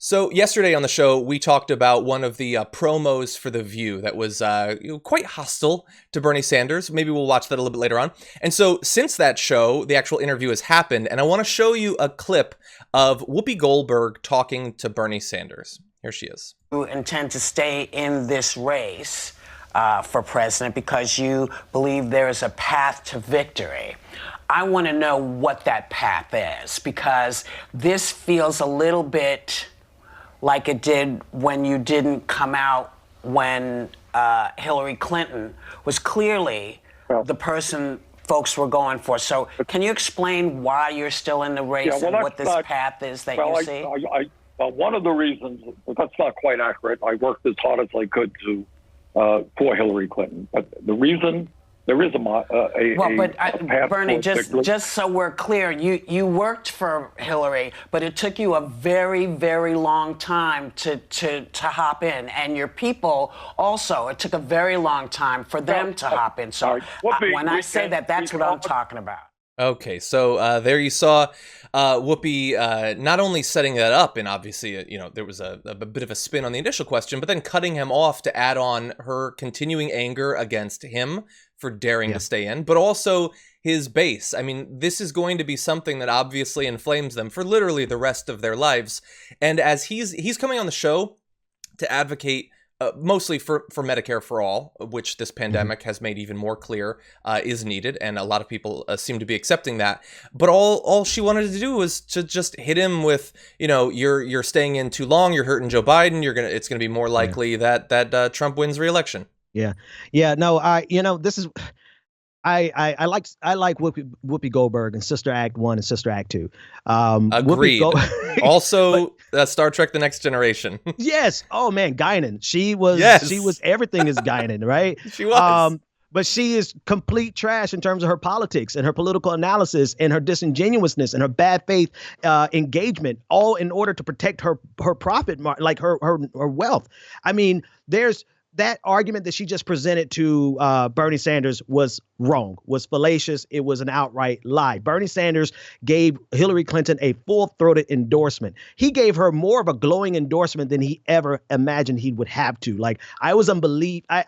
So yesterday on the show, we talked about one of the promos for The View that was quite hostile to Bernie Sanders. Maybe we'll watch that a little bit later on. And so since that show, the actual interview has happened, and I want to show you a clip of Whoopi Goldberg talking to Bernie Sanders. Here she is. You intend to stay in this race for president because you believe there is a path to victory. I want to know what that path is, because this feels a little bit like it did when you didn't come out when Hillary Clinton was clearly the person folks were going for. So can you explain why you're still in the race and what this path is that you see? One of the reasons, that's not quite accurate. I worked as hard as I could to for Hillary Clinton. But the reason there is a path Bernie, victory. just so we're clear, you worked for Hillary, but it took you a very, very long time to hop in, and your people also. It took a very long time for them to hop in. So when I say that, that's what I'm talking about. Okay, so there you saw Whoopi not only setting that up, and obviously, there was a bit of a spin on the initial question, but then cutting him off to add on her continuing anger against him for daring to stay in, but also his base. I mean, this is going to be something that obviously inflames them for literally the rest of their lives. And as he's coming on the show to advocate mostly for Medicare for all, which this pandemic has made even more clear is needed, and a lot of people seem to be accepting that. But all she wanted to do was to just hit him with, you're staying in too long, you're hurting Joe Biden, it's gonna be more likely that Trump wins re-election. No, this is. I like Whoopi Goldberg in Sister Act 1 and Sister Act 2. Agreed. Also, Star Trek: The Next Generation. Yes. Oh man, Guinan. She was everything is Guinan, right? She was. But she is complete trash in terms of her politics and her political analysis and her disingenuousness and her bad faith engagement, all in order to protect her profit, like her wealth. I mean, there's that argument that she just presented to Bernie Sanders was wrong, was fallacious. It was an outright lie. Bernie Sanders gave Hillary Clinton a full-throated endorsement. He gave her more of a glowing endorsement than he ever imagined he would have to. Like, I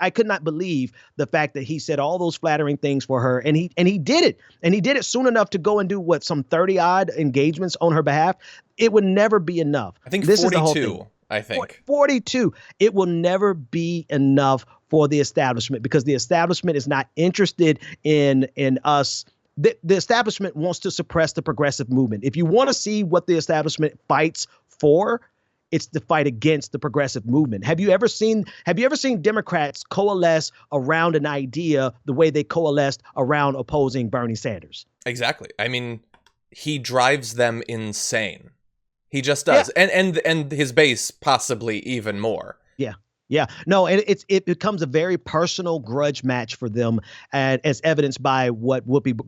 could not believe the fact that he said all those flattering things for her, and he did it. And he did it soon enough to go and do some 30-odd engagements on her behalf. It would never be enough. I think this 42. Is the whole thing. I think 42. It will never be enough for the establishment, because the establishment is not interested in us. The establishment wants to suppress the progressive movement. If you want to see what the establishment fights for, it's the fight against the progressive movement. Have you ever seen Democrats coalesce around an idea the way they coalesced around opposing Bernie Sanders? Exactly. I mean, he drives them insane. He just does. Yeah. And his base possibly even more. Yeah. No, and it becomes a very personal grudge match for them, and as evidenced by what Whoopi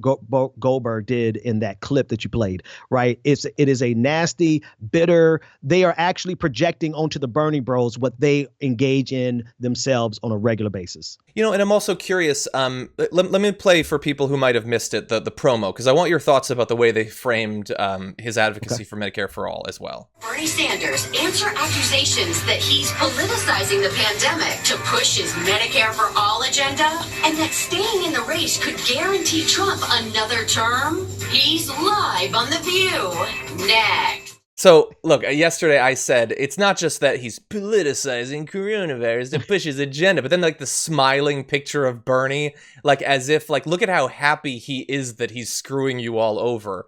Goldberg did in that clip that you played, right? It is a nasty, bitter, they are actually projecting onto the Bernie bros what they engage in themselves on a regular basis. And I'm also curious, let me play for people who might have missed it, the promo, because I want your thoughts about the way they framed his advocacy for Medicare for all as well. Bernie Sanders answer accusations that he's politicizing the pandemic to push his Medicare for all agenda, and that staying in the race could guarantee Trump another term. He's live on The View. Next. So, look, yesterday I said it's not just that he's politicizing coronavirus to push his agenda, but then like the smiling picture of Bernie, like as if like, look at how happy he is that he's screwing you all over.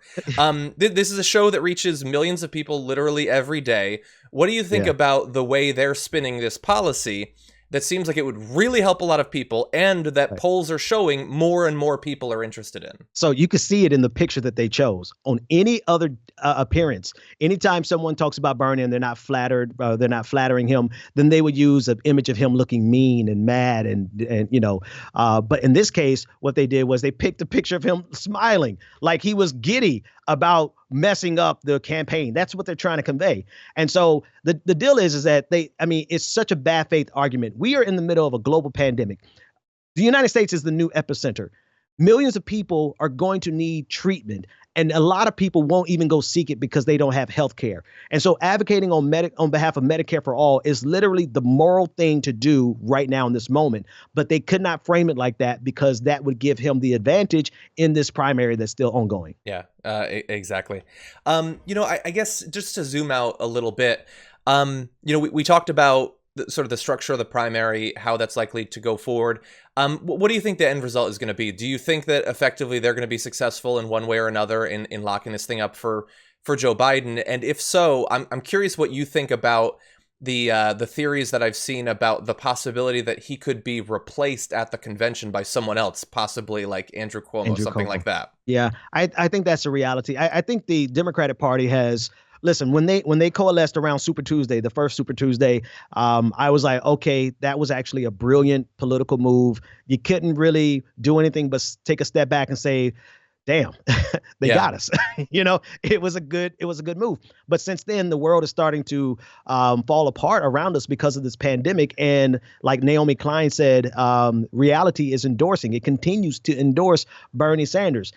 This is a show that reaches millions of people literally every day. What do you think about the way they're spinning this policy that seems like it would really help a lot of people, and that polls are showing more and more people are interested in? So you can see it in the picture that they chose. On any other appearance, anytime someone talks about Bernie and they're not flattering him, then they would use an image of him looking mean and mad but in this case, what they did was they picked a picture of him smiling, like he was giddy about messing up the campaign. That's what they're trying to convey. And so the deal is that it's such a bad faith argument. We are in the middle of a global pandemic. The United States is the new epicenter. Millions of people are going to need treatment. And a lot of people won't even go seek it because they don't have health care. And so advocating on behalf of Medicare for all is literally the moral thing to do right now in this moment. But they could not frame it like that because that would give him the advantage in this primary that's still ongoing. Yeah, exactly. I guess just to zoom out a little bit, we talked about sort of the structure of the primary, how that's likely to go forward. What do you think the end result is going to be? Do you think that effectively they're going to be successful in one way or another in locking this thing up for Joe Biden? And if so, I'm curious what you think about the theories that I've seen about the possibility that he could be replaced at the convention by someone else, possibly like Andrew Cuomo, something like that. Yeah, I think that's a reality. I think the Democratic Party has. Listen, when they coalesced around Super Tuesday, the first Super Tuesday, I was like, okay, that was actually a brilliant political move. You couldn't really do anything but take a step back and say, damn, they got us. It was a good move. But since then, the world is starting to fall apart around us because of this pandemic. And like Naomi Klein said, reality is endorsing. It continues to endorse Bernie Sanders.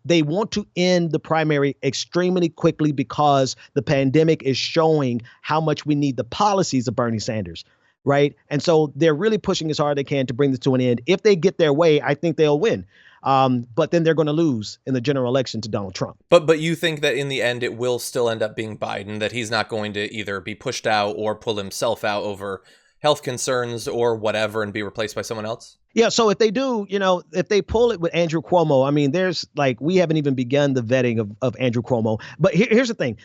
They want to end the primary extremely quickly because the pandemic is showing how much we need the policies of Bernie Sanders. Right. And so they're really pushing as hard as they can to bring this to an end. If they get their way, I think they'll win. But then they're going to lose in the general election to Donald Trump. But you think that in the end it will still end up being Biden, that he's not going to either be pushed out or pull himself out over health concerns or whatever and be replaced by someone else? Yeah. So if they do, if they pull it with Andrew Cuomo, I mean, there's we haven't even begun the vetting of Andrew Cuomo. But here's the thing,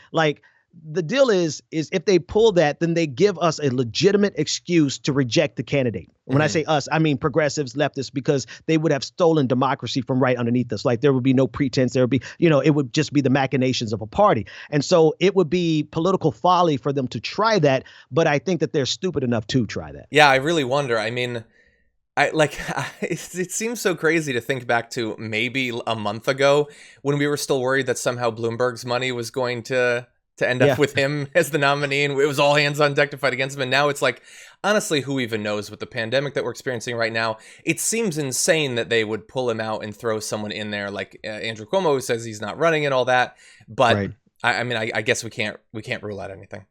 the deal is if they pull that, then they give us a legitimate excuse to reject the candidate. When I say us, I mean progressives, leftists, because they would have stolen democracy from right underneath us. There would be no pretense. There would be, it would just be the machinations of a party. And so it would be political folly for them to try that. But I think that they're stupid enough to try that. Yeah, I really wonder. I mean, it seems so crazy to think back to maybe a month ago when we were still worried that somehow Bloomberg's money was going to end up with him as the nominee, and it was all hands on deck to fight against him. And now it's honestly, who even knows with the pandemic that we're experiencing right now? It seems insane that they would pull him out and throw someone in there like Andrew Cuomo, who says he's not running and all that. But right. I guess we can't rule out anything.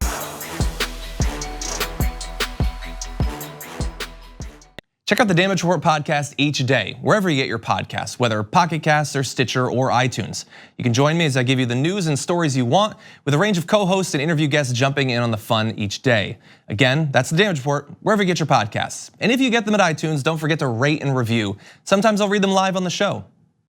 Check out the Damage Report podcast each day, wherever you get your podcasts, whether Pocket Casts or Stitcher or iTunes. You can join me as I give you the news and stories you want, with a range of co-hosts and interview guests jumping in on the fun each day. Again, that's the Damage Report, wherever you get your podcasts. And if you get them at iTunes, don't forget to rate and review. Sometimes I'll read them live on the show.